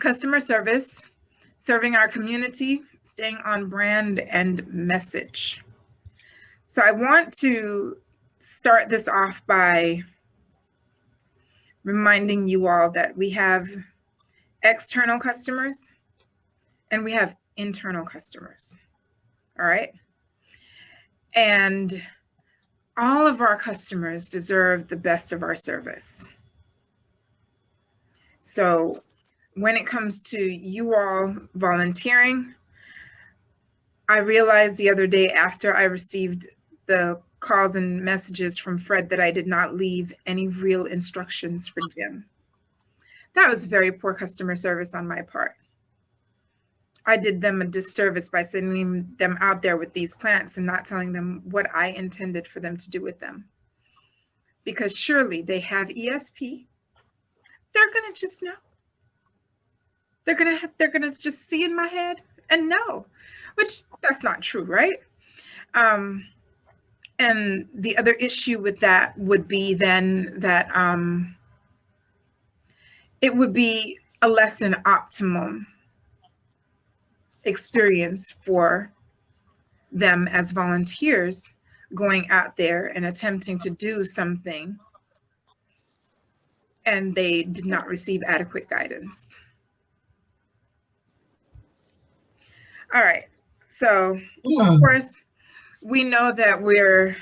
Customer service, serving our community, staying on brand and message. So I want to start this off by reminding you all that we have external customers and we have internal customers. All right. And all of our customers deserve the best of our service. So when it comes to you all volunteering, I realized the other day after I received the calls and messages from Fred that I did not leave any real instructions for Jim. That was very poor customer service on my part. I did them a disservice by sending them out there with these plants and not telling them what I intended for them to do with them. Because surely they have ESP. They're gonna just know. They're gonna just see in my head and know, which that's not true, right? And the other issue with that would be then that it would be a less than optimum experience for them as volunteers going out there and attempting to do something and they did not receive adequate guidance. All right, so of course we know that we're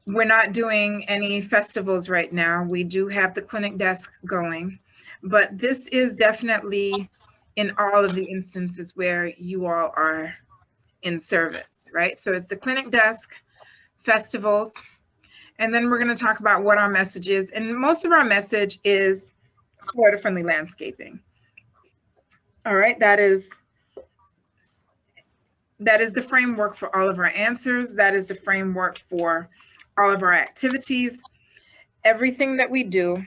not doing any festivals right now. We do have the clinic desk going, but this is definitely in all of the instances where you all are in service, right? So it's the clinic desk, festivals, and then we're going to talk about what our message is. And most of our message is Florida friendly landscaping. All right, that is the framework for all of our answers. That is the framework for all of our activities. Everything that we do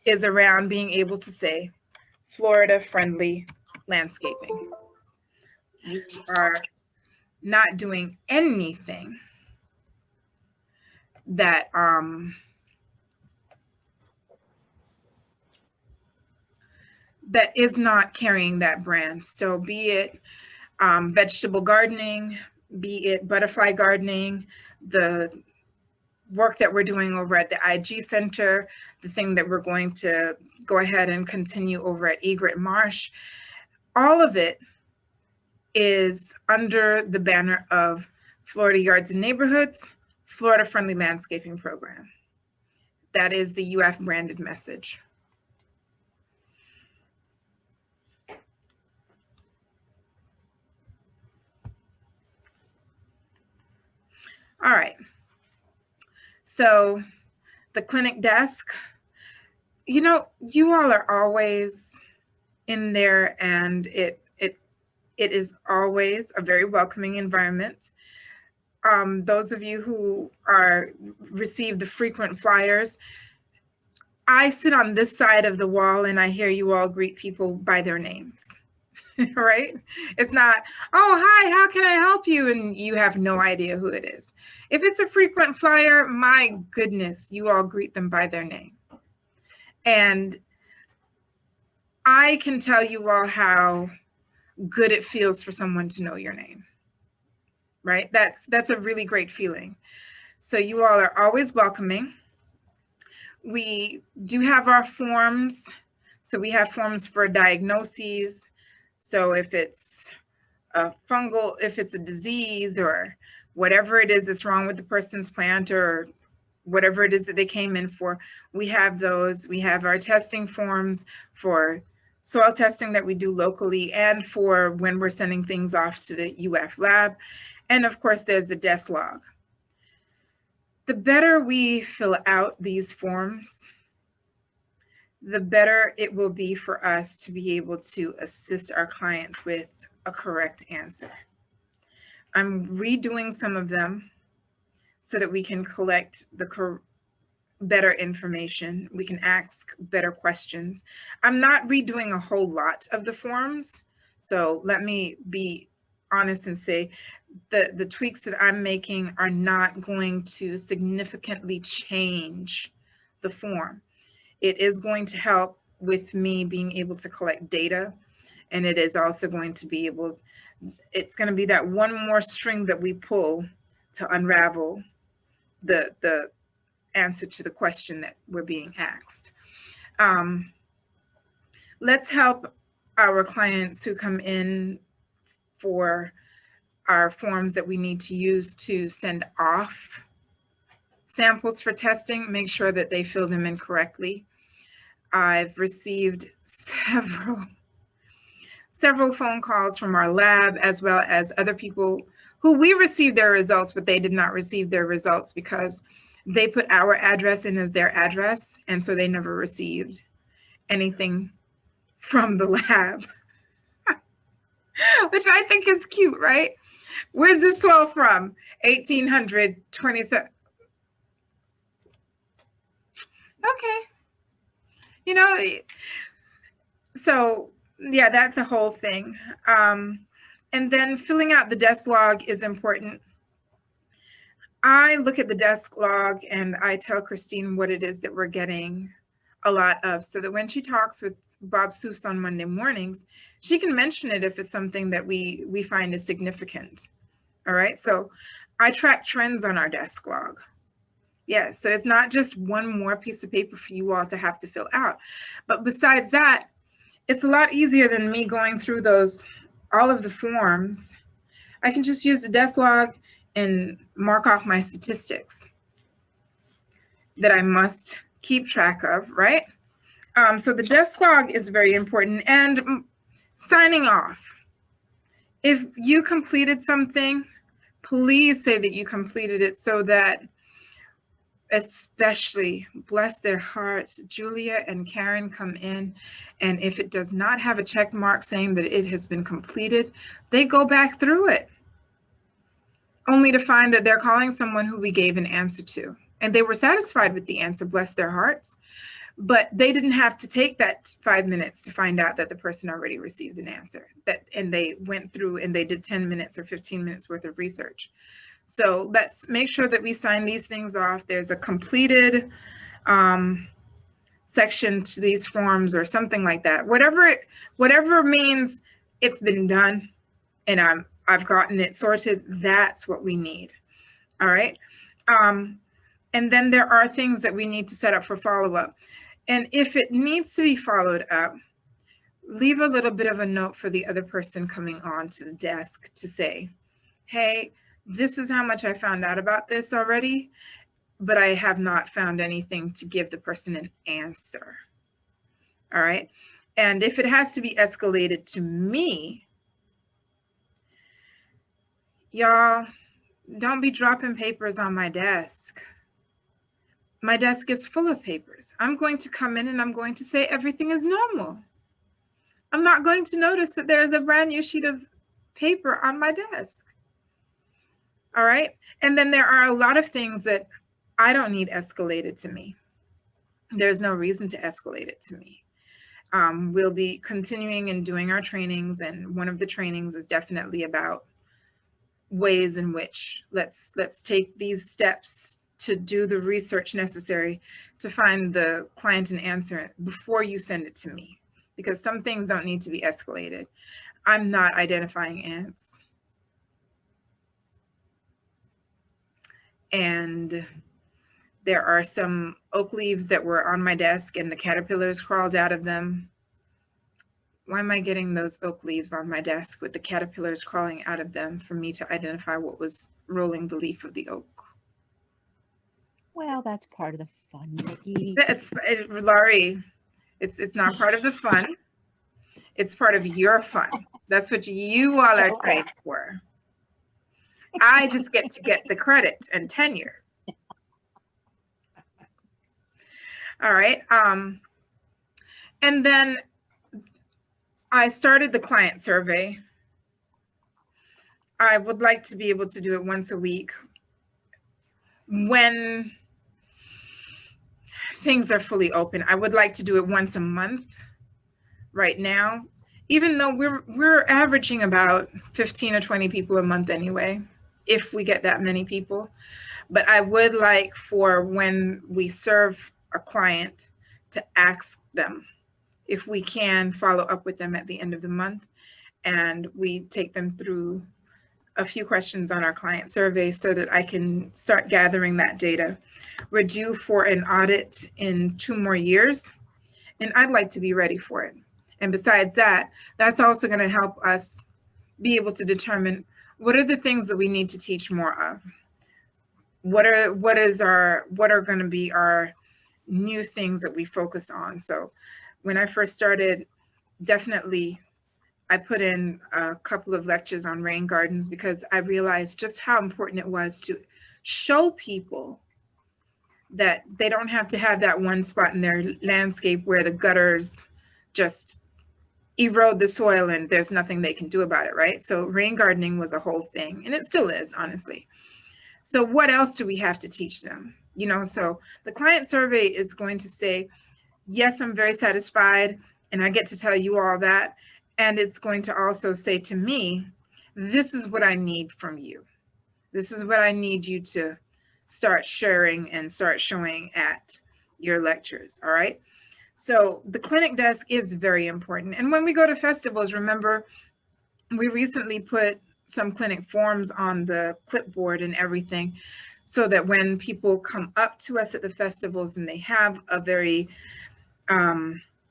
is around being able to say Florida friendly landscaping. We are not doing anything that that is not carrying that brand. So be it vegetable gardening, be it butterfly gardening, the work that we're doing over at the IG Center, the thing that we're going to go ahead and continue over at Egret Marsh, all of it is under the banner of Florida Yards and Neighborhoods, Florida Friendly Landscaping Program. That is the UF branded message. All right. So the clinic desk, you know, you all are always in there and it is always a very welcoming environment. Those of you who receive the frequent flyers, I sit on this side of the wall and I hear you all greet people by their names, right? It's not, oh, hi, how can I help you? And you have no idea who it is. If it's a frequent flyer, my goodness, you all greet them by their name. And I can tell you all how good it feels for someone to know your name, right? That's a really great feeling. So you all are always welcoming. We do have our forms. So we have forms for diagnoses. So if it's a fungal, if it's a disease or whatever it is that's wrong with the person's plant or whatever it is that they came in for, we have those. We have our testing forms for soil testing that we do locally and for when we're sending things off to the UF lab. And of course, there's the desk log. The better we fill out these forms, the better it will be for us to be able to assist our clients with a correct answer. I'm redoing some of them so that we can collect the better information. We can ask better questions. I'm not redoing a whole lot of the forms. So let me be honest and say the tweaks that I'm making are not going to significantly change the form. It is going to help with me being able to collect data. And it is also going to be it's going to be that one more string that we pull to unravel the answer to the question that we're being asked. Let's help our clients who come in for our forms that we need to use to send off samples for testing, make sure that they fill them in correctly. I've received several phone calls from our lab, as well as other people who we received their results, but they did not receive their results because they put our address in as their address, and so they never received anything from the lab, which I think is cute, right? Where's this soil from? 1827. Okay. You know, so yeah, that's a whole thing. And then filling out the desk log is important. I look at the desk log and I tell Christine what it is that we're getting a lot of, so that when she talks with Bob Seuss on Monday mornings, she can mention it if it's something that we find is significant. All right, so I track trends on our desk log. Yeah, so it's not just one more piece of paper for you all to have to fill out. But besides that, it's a lot easier than me going through all of the forms. I can just use the desk log and mark off my statistics that I must keep track of, right? So the desk log is very important. And signing off. If you completed something, please say that you completed it, so that, especially, bless their hearts, Julia and Karen come in, and if it does not have a check mark saying that it has been completed, they go back through it, only to find that they're calling someone who we gave an answer to. And they were satisfied with the answer, bless their hearts, but they didn't have to take that 5 minutes to find out that the person already received an answer. And they went through and they did 10 minutes or 15 minutes worth of research. So let's make sure that we sign these things off. There's a completed section to these forms or something like that. Whatever means it's been done and I've gotten it sorted, that's what we need. All right. And then there are things that we need to set up for follow-up. And if it needs to be followed up, leave a little bit of a note for the other person coming on to the desk to say, hey, this is how much I found out about this already, but I have not found anything to give the person an answer. All right. And if it has to be escalated to me, y'all, don't be dropping papers on my desk. My desk is full of papers. I'm going to come in and I'm going to say everything is normal. I'm not going to notice that there's a brand new sheet of paper on my desk. All right. And then there are a lot of things that I don't need escalated to me. There's no reason to escalate it to me. We'll be continuing and doing our trainings. And one of the trainings is definitely about ways in which let's take these steps to do the research necessary to find the client and answer it before you send it to me, because some things don't need to be escalated. I'm not identifying ants. And there are some oak leaves that were on my desk and the caterpillars crawled out of them. Why am I getting those oak leaves on my desk with the caterpillars crawling out of them for me to identify what was rolling the leaf of the oak? Well, that's part of the fun, Nikki. Laurie, it's not part of the fun. It's part of your fun. That's what you all are paid for. I just get to get the credit and tenure. All right. And then I started the client survey. I would like to be able to do it once a week when things are fully open. I would like to do it once a month right now, even though we're averaging about 15 or 20 people a month anyway, if we get that many people. But I would like for when we serve a client to ask them, if we can follow up with them at the end of the month, and we take them through a few questions on our client survey so that I can start gathering that data. We're due for an audit in 2 more years, and I'd like to be ready for it. And besides that, that's also going to help us be able to determine what are the things that we need to teach more of. What are going to be our new things that we focus on. So when I first started, definitely I put in a couple of lectures on rain gardens because I realized just how important it was to show people that they don't have to have that one spot in their landscape where the gutters just erode the soil and there's nothing they can do about it, right? So rain gardening was a whole thing, and it still is, honestly. So what else do we have to teach them? You know, so the client survey is going to say, yes, I'm very satisfied, and I get to tell you all that. And it's going to also say to me, this is what I need from you. This is what I need you to start sharing and start showing at your lectures, all right? So the clinic desk is very important. And when we go to festivals, remember, we recently put some clinic forms on the clipboard and everything, so that when people come up to us at the festivals and they have a very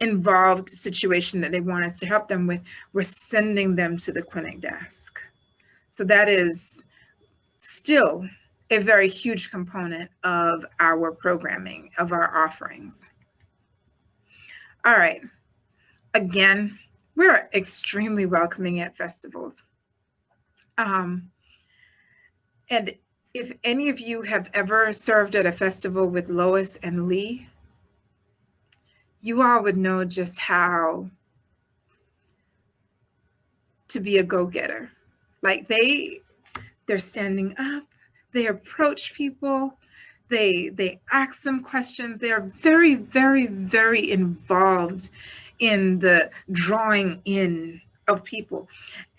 involved situation that they want us to help them with, we're sending them to the clinic desk. So that is still a very huge component of our programming, of our offerings. All right. Again, we're extremely welcoming at festivals. And if any of you have ever served at a festival with Lois and Lee, you all would know just how to be a go-getter. Like they're standing up, they approach people, they ask them questions. They are very, very, very involved in the drawing in of people.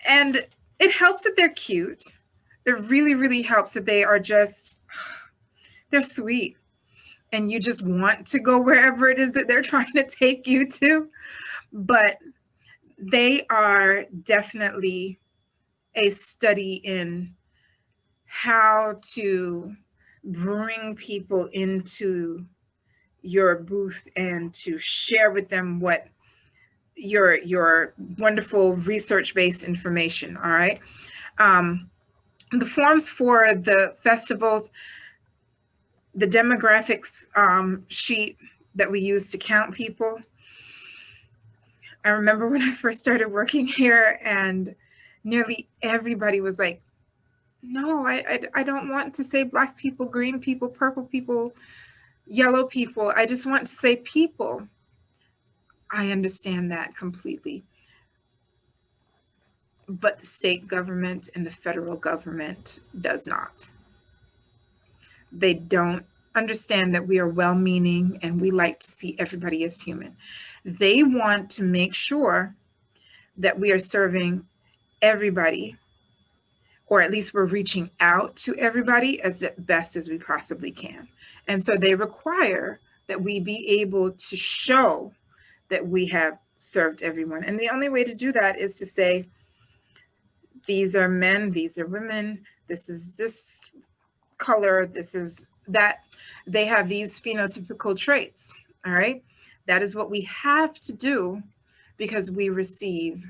And it helps that they're cute. It really, really helps that they are just, they're sweet. And you just want to go wherever it is that they're trying to take you to. But they are definitely a study in how to bring people into your booth and to share with them what your wonderful research-based information, all right? The forms for the festivals, the demographics sheet that we use to count people. I remember when I first started working here and nearly everybody was like, no, I don't want to say Black people, green people, purple people, yellow people. I just want to say people. I understand that completely. But the state government and the federal government does not. They don't understand that we are well-meaning and we like to see everybody as human. They want to make sure that we are serving everybody, or at least we're reaching out to everybody as best as we possibly can. And so they require that we be able to show that we have served everyone. And the only way to do that is to say, these are men, these are women, this is this color, this is that, they have these phenotypical traits, all right? That is what we have to do because we receive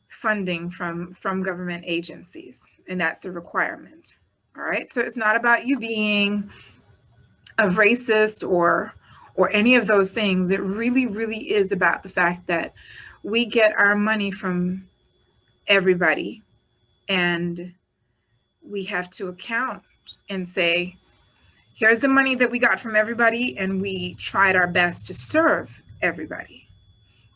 funding from government agencies, and that's the requirement, all right? So it's not about you being a racist or any of those things. It really, really is about the fact that we get our money from everybody, and we have to account and say, here's the money that we got from everybody, and we tried our best to serve everybody,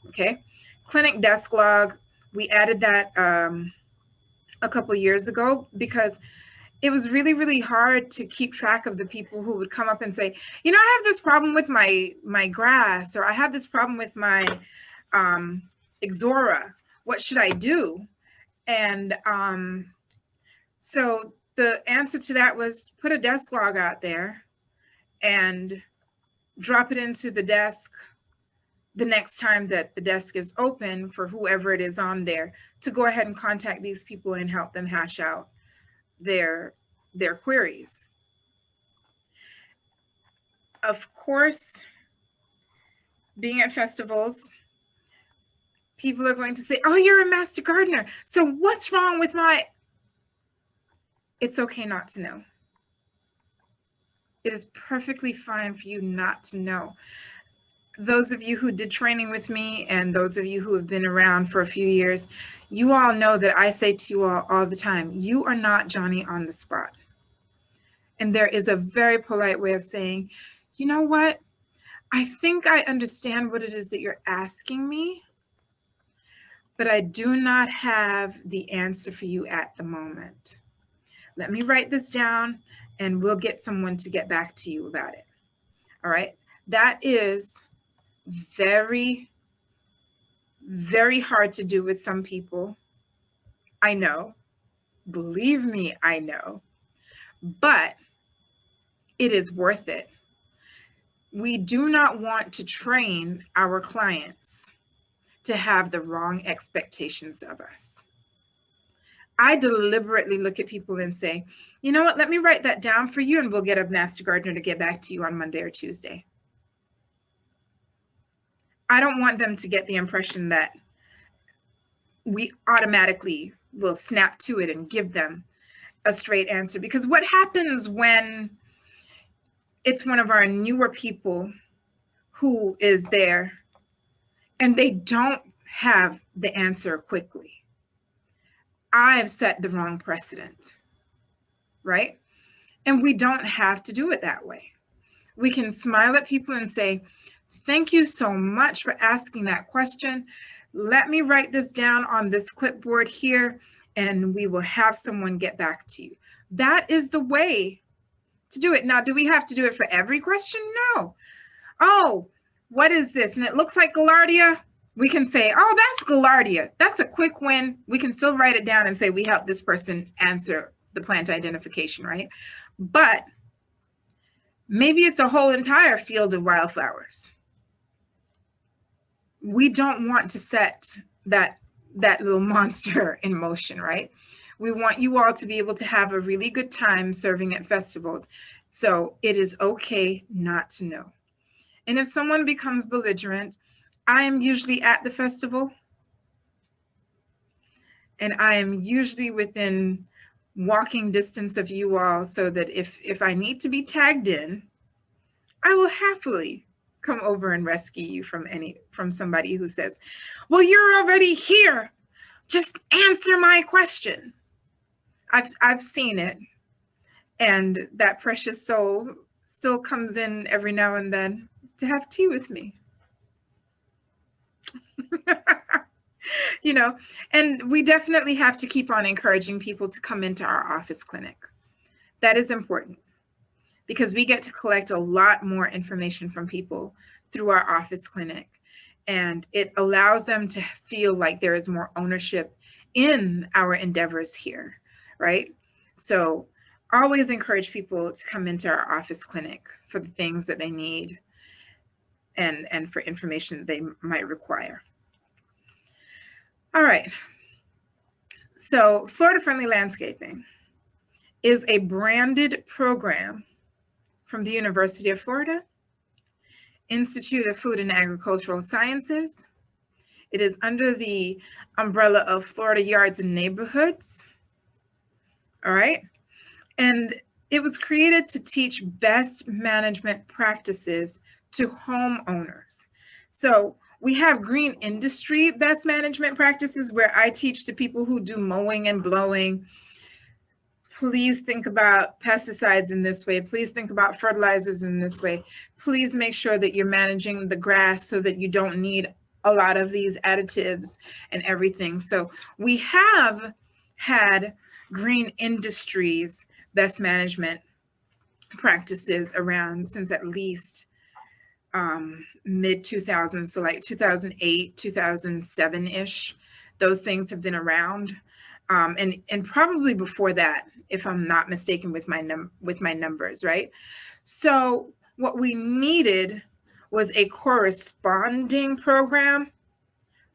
okay? Clinic desk log, we added that a couple of years ago because it was really, really hard to keep track of the people who would come up and say, you know, I have this problem with my grass, or I have this problem with my Ixora. What should I do? And so the answer to that was put a desk log out there and drop it into the desk the next time that the desk is open for whoever it is on there, to go ahead and contact these people and help them hash out their queries. Of course, being at festivals, people are going to say, oh, you're a master gardener, so what's wrong with my... It's okay not to know. It is perfectly fine for you not to know. Those of you who did training with me and those of you who have been around for a few years, you all know that I say to you all the time, you are not Johnny on the spot. And there is a very polite way of saying, you know what? I think I understand what it is that you're asking me, but I do not have the answer for you at the moment. Let me write this down and we'll get someone to get back to you about it. All right. That is very, very hard to do with some people. I know. Believe me, I know. But it is worth it. We do not want to train our clients to have the wrong expectations of us. I deliberately look at people and say, you know what, let me write that down for you and we'll get a master gardener to get back to you on Monday or Tuesday. I don't want them to get the impression that we automatically will snap to it and give them a straight answer. Because what happens when it's one of our newer people who is there and they don't have the answer quickly? I've set the wrong precedent, right? And we don't have to do it that way. We can smile at people and say, thank you so much for asking that question. Let me write this down on this clipboard here, and we will have someone get back to you. That is the way to do it. Now, do we have to do it for every question? No. Oh, what is this? And it looks like Gaillardia. We can say, oh, that's Gaillardia. That's a quick win. We can still write it down and say we helped this person answer the plant identification, right? But maybe it's a whole entire field of wildflowers. We don't want to set that little monster in motion, right? We want you all to be able to have a really good time serving at festivals. So it is okay not to know. And if someone becomes belligerent, I am usually at the festival and I am usually within walking distance of you all, so that if I need to be tagged in, I will happily come over and rescue you from somebody who says, well, you're already here. Just answer my question. I've seen it. And that precious soul still comes in every now and then to have tea with me. You know, and we definitely have to keep on encouraging people to come into our office clinic. That is important because we get to collect a lot more information from people through our office clinic, and it allows them to feel like there is more ownership in our endeavors here, right? So always encourage people to come into our office clinic for the things that they need and for information they might require. All right. So Florida Friendly Landscaping is a branded program from the University of Florida, Institute of Food and Agricultural Sciences. It is under the umbrella of Florida Yards and Neighborhoods. All right. And it was created to teach best management practices to homeowners. So we have green industry best management practices where I teach to people who do mowing and blowing. Please think about pesticides in this way. Please think about fertilizers in this way. Please make sure that you're managing the grass so that you don't need a lot of these additives and everything. So we have had green industries best management practices around since at least mid 2000s, so like 2008, 2007-ish. Those things have been around, and probably before that, if I'm not mistaken with my numbers, right? So what we needed was a corresponding program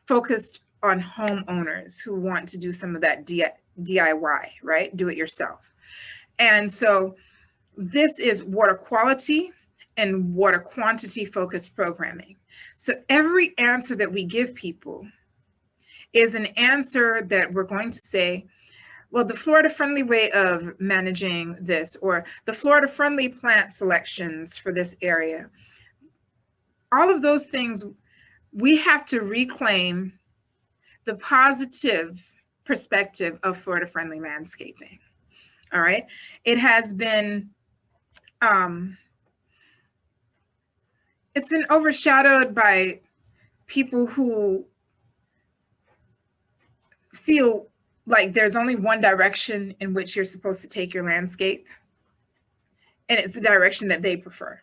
focused on homeowners who want to do some of that DIY, right? Do it yourself. And so this is water quality and water quantity focused programming. So every answer that we give people is an answer that we're going to say, well, the Florida friendly way of managing this, or the Florida friendly plant selections for this area. All of those things, we have to reclaim the positive perspective of Florida friendly landscaping. All right. It has been, it's been overshadowed by people who feel like there's only one direction in which you're supposed to take your landscape, and it's the direction that they prefer.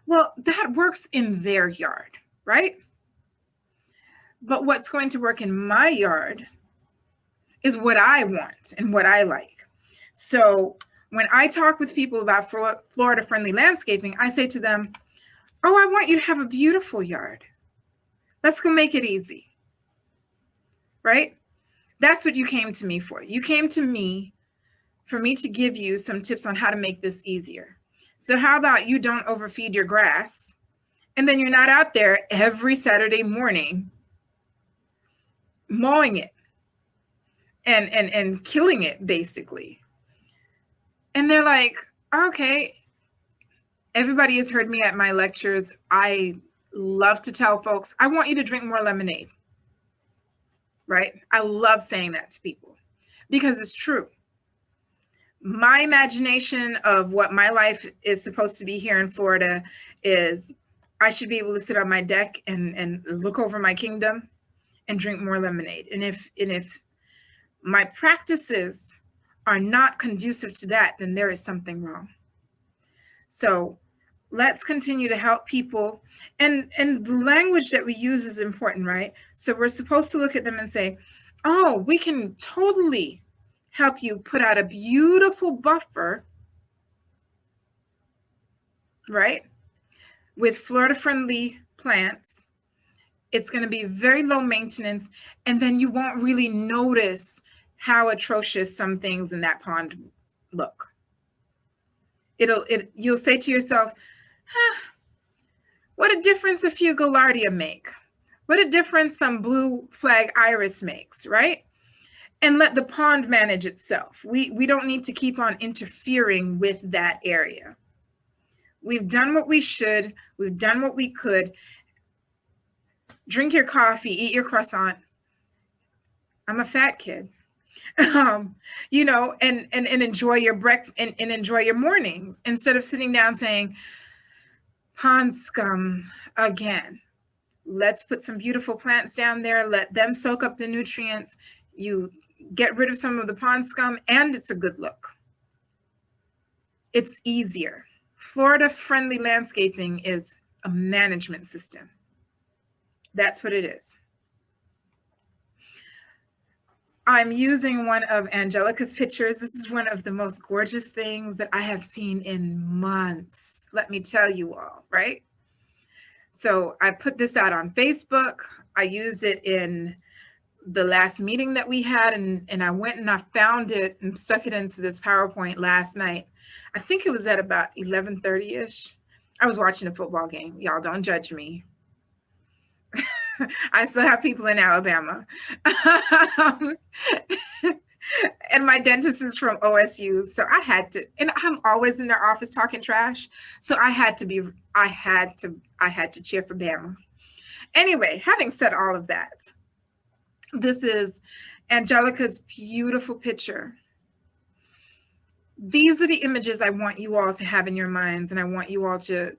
Well, that works in their yard, right? But what's going to work in my yard is what I want and what I like. So when I talk with people about Florida friendly landscaping, I say to them, oh, I want you to have a beautiful yard. Let's go make it easy, right? That's what you came to me for. You came to me for me to give you some tips on how to make this easier. So how about you don't overfeed your grass, and then you're not out there every Saturday morning mowing it and killing it, basically. And they're like, okay, everybody has heard me at my lectures. I love to tell folks, I want you to drink more lemonade, right? I love saying that to people because it's true. My imagination of what my life is supposed to be here in Florida is I should be able to sit on my deck and look over my kingdom and drink more lemonade. And if my practices are not conducive to that, then there is something wrong. So let's continue to help people. And the language that we use is important, right? So we're supposed to look at them and say, oh, we can totally help you put out a beautiful buffer, right? With Florida friendly plants. It's going to be very low maintenance. And then you won't really notice how atrocious some things in that pond look. You'll say to yourself, what a difference a few Gaillardia make. What a difference some blue flag iris makes, right? And let the pond manage itself. We don't need to keep on interfering with that area. We've done what we should. We've done what we could. Drink your coffee, eat your croissant. I'm a fat kid. You know, and enjoy your breakfast and enjoy your mornings instead of sitting down saying, pond scum again. Let's put some beautiful plants down there. Let them soak up the nutrients. You get rid of some of the pond scum, and it's a good look. It's easier. Florida friendly landscaping is a management system. That's what it is. I'm using one of Angelica's pictures. This is one of the most gorgeous things that I have seen in months. Let me tell you all, right? So I put this out on Facebook. I used it in the last meeting that we had, and I went and I found it and stuck it into this PowerPoint last night. I think it was at about 11:30-ish. I was watching a football game. Y'all don't judge me. I still have people in Alabama. And my dentist is from OSU. So I had to, and I'm always in their office talking trash. So I had to cheer for Bama. Anyway, having said all of that, this is Angelica's beautiful picture. These are the images I want you all to have in your minds, and I want you all to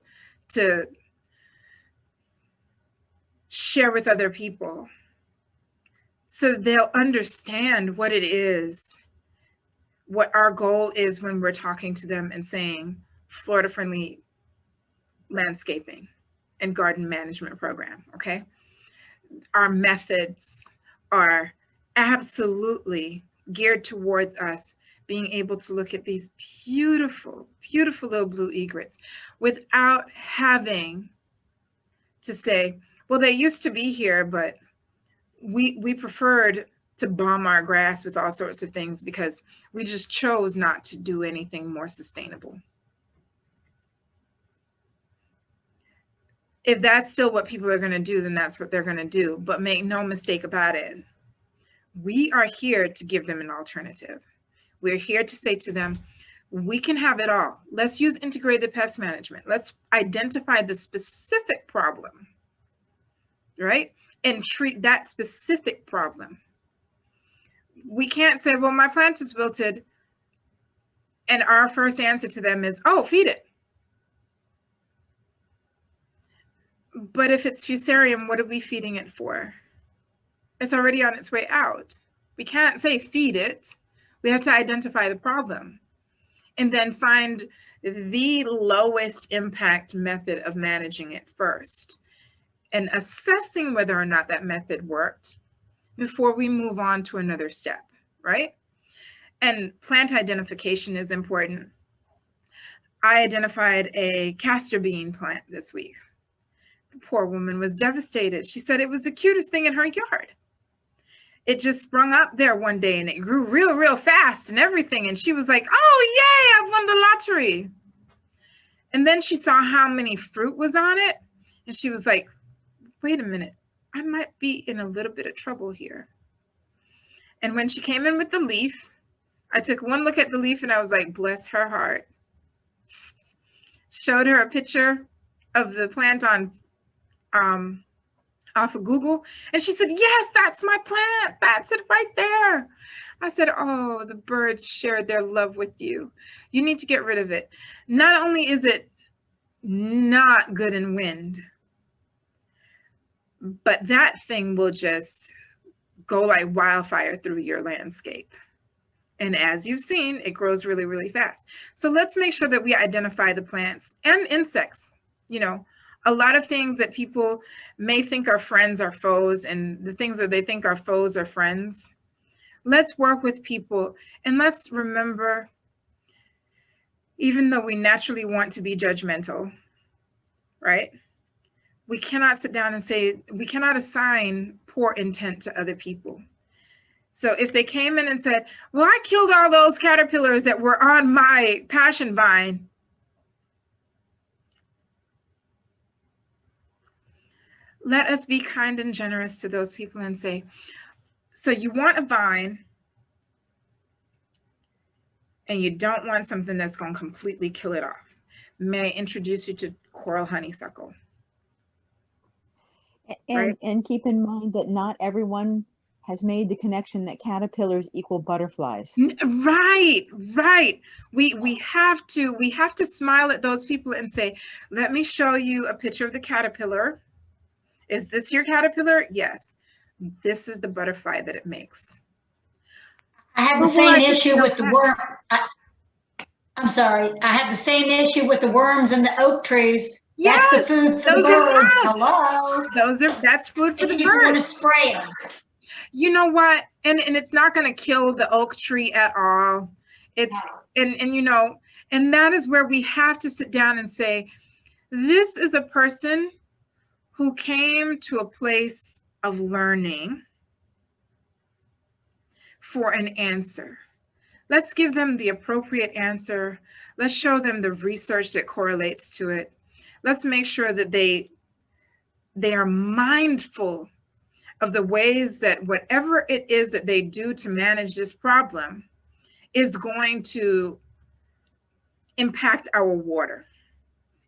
share with other people so that they'll understand what it is, what our goal is when we're talking to them and saying Florida friendly landscaping and garden management program, okay? Our methods are absolutely geared towards us being able to look at these beautiful, beautiful little blue egrets without having to say, well, they used to be here, but we preferred to bomb our grass with all sorts of things because we just chose not to do anything more sustainable. If that's still what people are going to do, then that's what they're going to do. But make no mistake about it, we are here to give them an alternative. We're here to say to them, we can have it all. Let's use integrated pest management. Let's identify the specific problem, right? And treat that specific problem. We can't say, well, my plant is wilted, and our first answer to them is, oh, feed it. But if it's fusarium, what are we feeding it for? It's already on its way out. We can't say feed it. We have to identify the problem and then find the lowest impact method of managing it first and assessing whether or not that method worked before we move on to another step, right? And plant identification is important. I identified a castor bean plant this week. The poor woman was devastated. She said it was the cutest thing in her yard. It just sprung up there one day and it grew real, real fast and everything. And she was like, oh, yay, I've won the lottery. And then she saw how many fruit was on it. And she was like, wait a minute, I might be in a little bit of trouble here. And when she came in with the leaf, I took one look at the leaf and I was like, bless her heart. Showed her a picture of the plant on off of Google. And she said, yes, that's my plant. That's it right there. I said, oh, the birds shared their love with you. You need to get rid of it. Not only is it not good in wind, but that thing will just go like wildfire through your landscape. And as you've seen, it grows really, really fast. So let's make sure that we identify the plants and insects. You know, a lot of things that people may think are friends are foes, and the things that they think are foes are friends. Let's work with people, and let's remember, even though we naturally want to be judgmental, right? We cannot sit down and say, we cannot assign poor intent to other people. So if they came in and said, well, I killed all those caterpillars that were on my passion vine, let us be kind and generous to those people and say, so you want a vine and you don't want something that's going to completely kill it off. May I introduce you to coral honeysuckle? And keep in mind that not everyone has made the connection that caterpillars equal butterflies. Right. We have to smile at those people and say, let me show you a picture of the caterpillar. Is this your caterpillar? Yes. This is the butterfly that it makes. I have the same issue with the worm. I'm sorry. I have the same issue with the worms in the oak trees. Yes, that's the food for the birds. Hello. That's food for the birds. You want to spray them. You know what? And it's not going to kill the oak tree at all. It's and you know, and that is where we have to sit down and say, this is a person who came to a place of learning for an answer. Let's give them the appropriate answer. Let's show them the research that correlates to it. Let's make sure that they are mindful of the ways that whatever it is that they do to manage this problem is going to impact our water.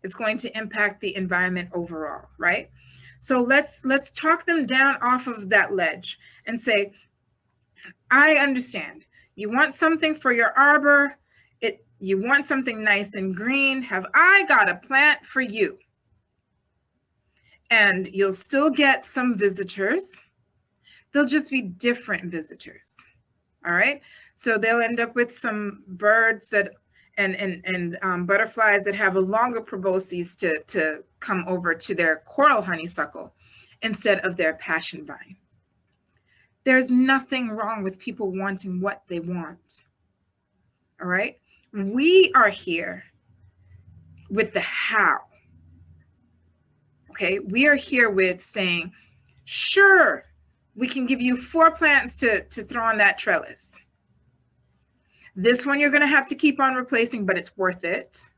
It's going to impact the environment overall, right? So let's talk them down off of that ledge and say, I understand. You want something for your arbor. You want something nice and green. Have I got a plant for you? And you'll still get some visitors. They'll just be different visitors. All right. So they'll end up with some birds that and butterflies that have a longer proboscis to come over to their coral honeysuckle instead of their passion vine. There's nothing wrong with people wanting what they want. all right? We are here with the how, okay? We are here with saying, sure, we can give you 4 plants to throw on that trellis. This one you're gonna have to keep on replacing, but it's worth it.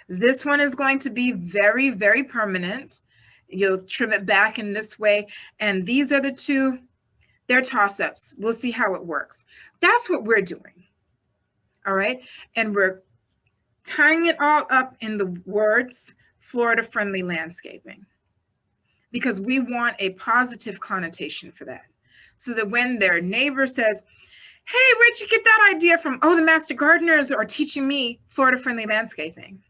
This one is going to be very, very permanent. You'll trim it back in this way. And these are the 2, they're toss-ups. We'll see how it works. That's what we're doing, all right? And we're tying it all up in the words, Florida-friendly landscaping, because we want a positive connotation for that. So that when their neighbor says, hey, where'd you get that idea from? Oh, the master gardeners are teaching me Florida-friendly landscaping.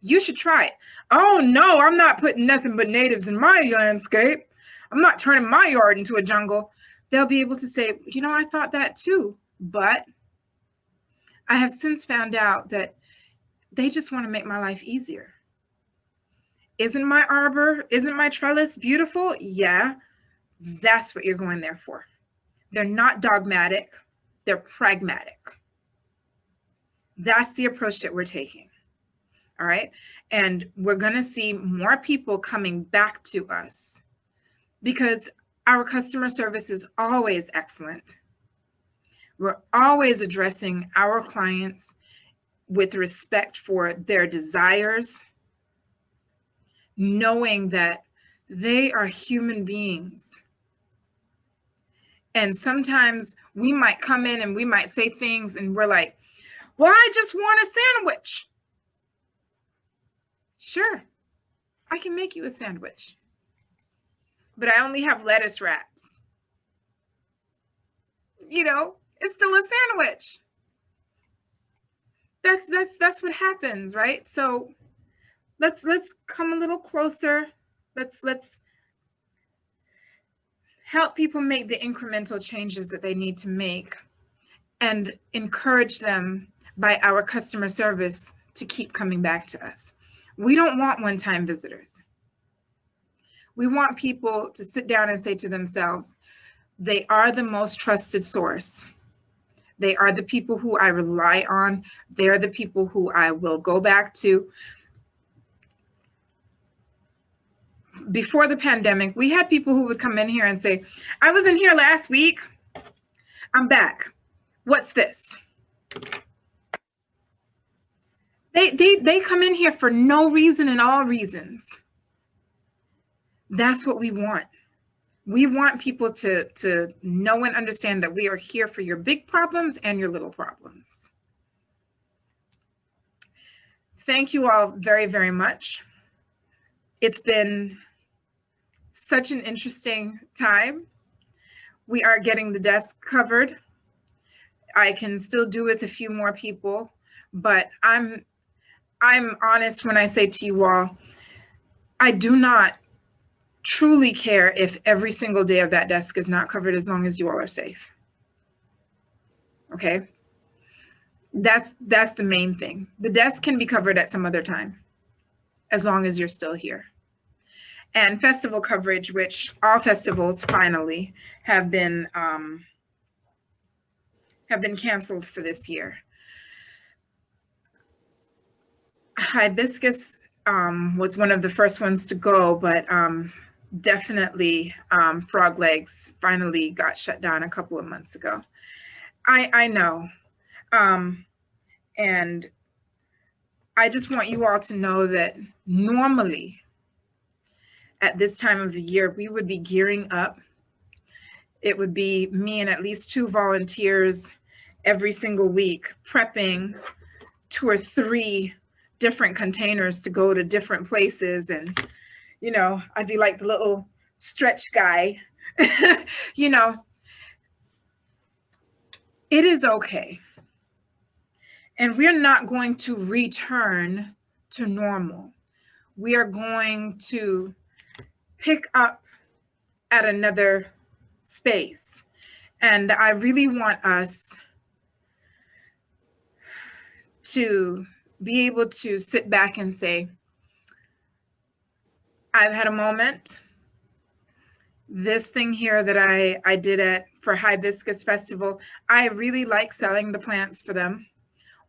You should try it. Oh, no, I'm not putting nothing but natives in my landscape. I'm not turning my yard into a jungle. They'll be able to say, you know, I thought that too, but I have since found out that they just want to make my life easier. Isn't my arbor, isn't my trellis beautiful? Yeah, that's what you're going there for. They're not dogmatic, they're pragmatic. That's the approach that we're taking. All right. And we're going to see more people coming back to us because our customer service is always excellent. We're always addressing our clients with respect for their desires, knowing that they are human beings. And sometimes we might come in and we might say things and we're like, well, I just want a sandwich. Sure, I can make you a sandwich, but I only have lettuce wraps. You know, it's still a sandwich. That's what happens, right? So let's come a little closer. Let's help people make the incremental changes that they need to make and encourage them by our customer service to keep coming back to us. We don't want one-time visitors. We want people to sit down and say to themselves, they are the most trusted source. They are the people who I rely on. They are the people who I will go back to. Before the pandemic, we had people who would come in here and say, I was in here last week. I'm back. What's this? They come in here for no reason and all reasons. That's what we want. We want people to know and understand that we are here for your big problems and your little problems. Thank you all very, very much. It's been such an interesting time. We are getting the desk covered. I can still do with a few more people, but I'm honest when I say to you all, I do not truly care if every single day of that desk is not covered as long as you all are safe. Okay? That's the main thing. The desk can be covered at some other time, as long as you're still here. And festival coverage, which all festivals finally have been canceled for this year. Hibiscus was one of the first ones to go, but definitely Frog Legs finally got shut down a couple of months ago. I know. And I just want you all to know that normally at this time of the year, we would be gearing up. It would be me and at least 2 volunteers every single week prepping 2 or 3 different containers to go to different places. And, you know, I'd be like the little stretch guy, you know, it is okay. And we're not going to return to normal. We are going to pick up at another space. And I really want us to be able to sit back and say, I've had a moment. This thing here that I did for Hibiscus Festival, I really like selling the plants for them.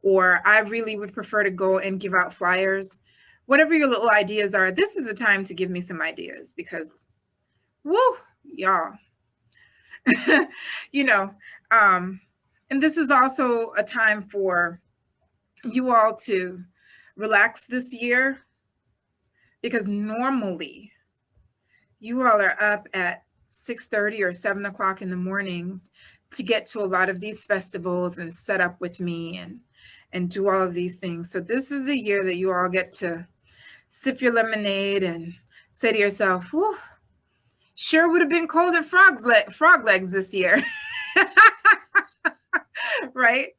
or I really would prefer to go and give out flyers. Whatever your little ideas are, this is the time to give me some ideas because, woo, y'all, you know, and this is also a time for you all to relax this year, because normally you all are up at 6:30 or 7 o'clock in the mornings to get to a lot of these festivals and set up with me and do all of these things. So this is the year that you all get to sip your lemonade and say to yourself, whew, sure would have been cold at frog legs this year. Right?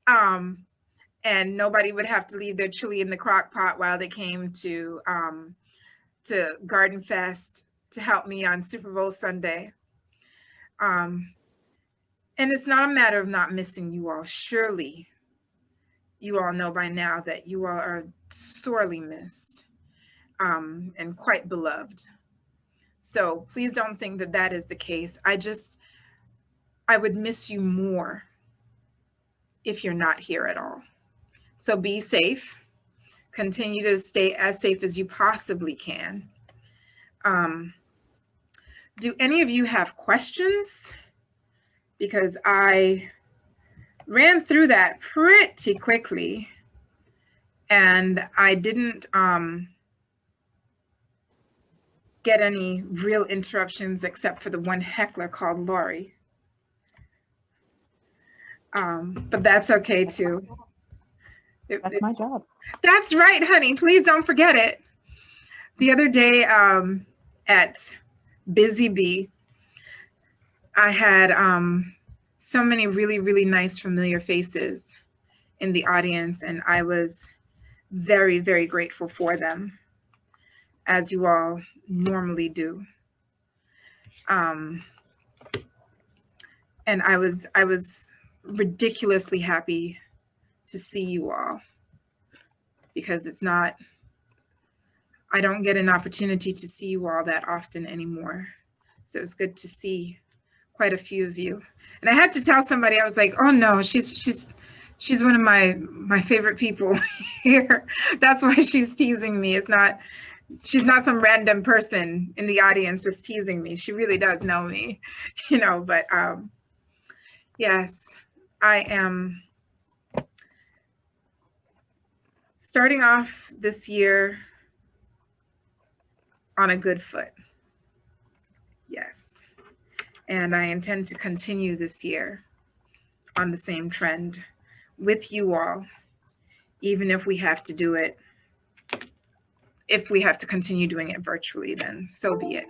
And nobody would have to leave their chili in the crock pot while they came to Garden Fest to help me on Super Bowl Sunday. And it's not a matter of not missing you all. Surely you all know by now that you all are sorely missed, and quite beloved. So please don't think that that is the case. I would miss you more if you're not here at all. So be safe. Continue to stay as safe as you possibly can. Do any of you have questions? Because I ran through that pretty quickly and I didn't get any real interruptions except for the one heckler called Lori. But that's okay too. That's my job. That's right, honey. Please don't forget it. The other day at Busy Bee, I had so many really, really nice familiar faces in the audience, and I was very, very grateful for them, as you all normally do. And I was ridiculously happy to see you all, because I don't get an opportunity to see you all that often anymore. So it was good to see quite a few of you. And I had to tell somebody, I was like, oh no, she's one of my favorite people here. That's why she's teasing me. She's not some random person in the audience just teasing me. She really does know me, but yes, I am starting off this year on a good foot. Yes. And I intend to continue this year on the same trend with you all, even if we have to do it. If we have to continue doing it virtually, then so be it.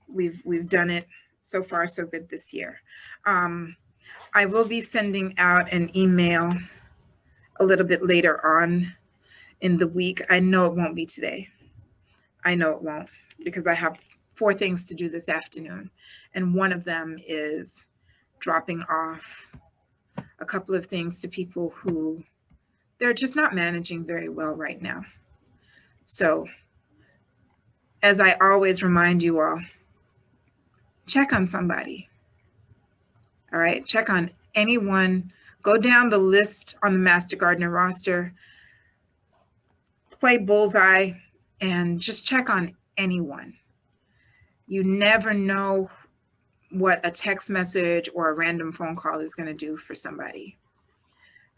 We've done it so far so good this year. I will be sending out an email a little bit later on in the week. I know it won't be today. I know it won't, because I have 4 things to do this afternoon. And one of them is dropping off a couple of things to people who they're just not managing very well right now. So as I always remind you all, check on somebody. All right, check on anyone. Go down the list on the Master Gardener roster, play bullseye, and just check on anyone. You never know what a text message or a random phone call is going to do for somebody.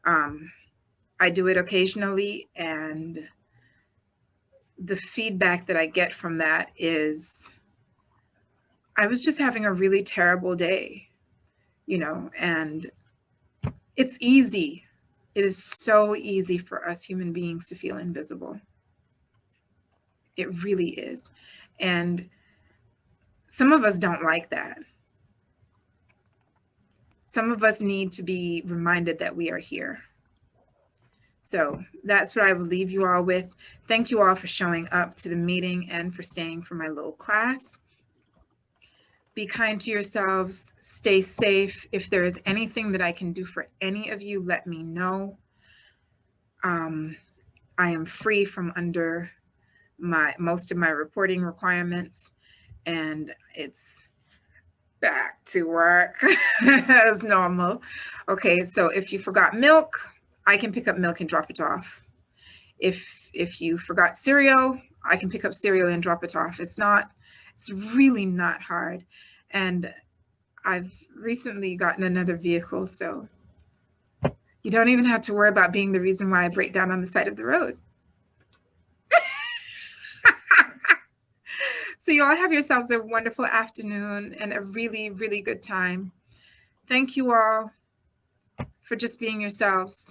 I do it occasionally, and the feedback that I get from that is, I was just having a really terrible day, and it's easy. It is so easy for us human beings to feel invisible. It really is. And some of us don't like that. Some of us need to be reminded that we are here. So that's what I will leave you all with. Thank you all for showing up to the meeting and for staying for my little class. Be kind to yourselves, stay safe. If there is anything that I can do for any of you, let me know. I am free from under most of my reporting requirements, and back to work as normal. Okay, so if you forgot milk, I can pick up milk and drop it off. If you forgot cereal, I can pick up cereal and drop it off. It's really not hard. And I've recently gotten another vehicle, so you don't even have to worry about being the reason why I break down on the side of the road. So you all have yourselves a wonderful afternoon and a really, really good time. Thank you all for just being yourselves.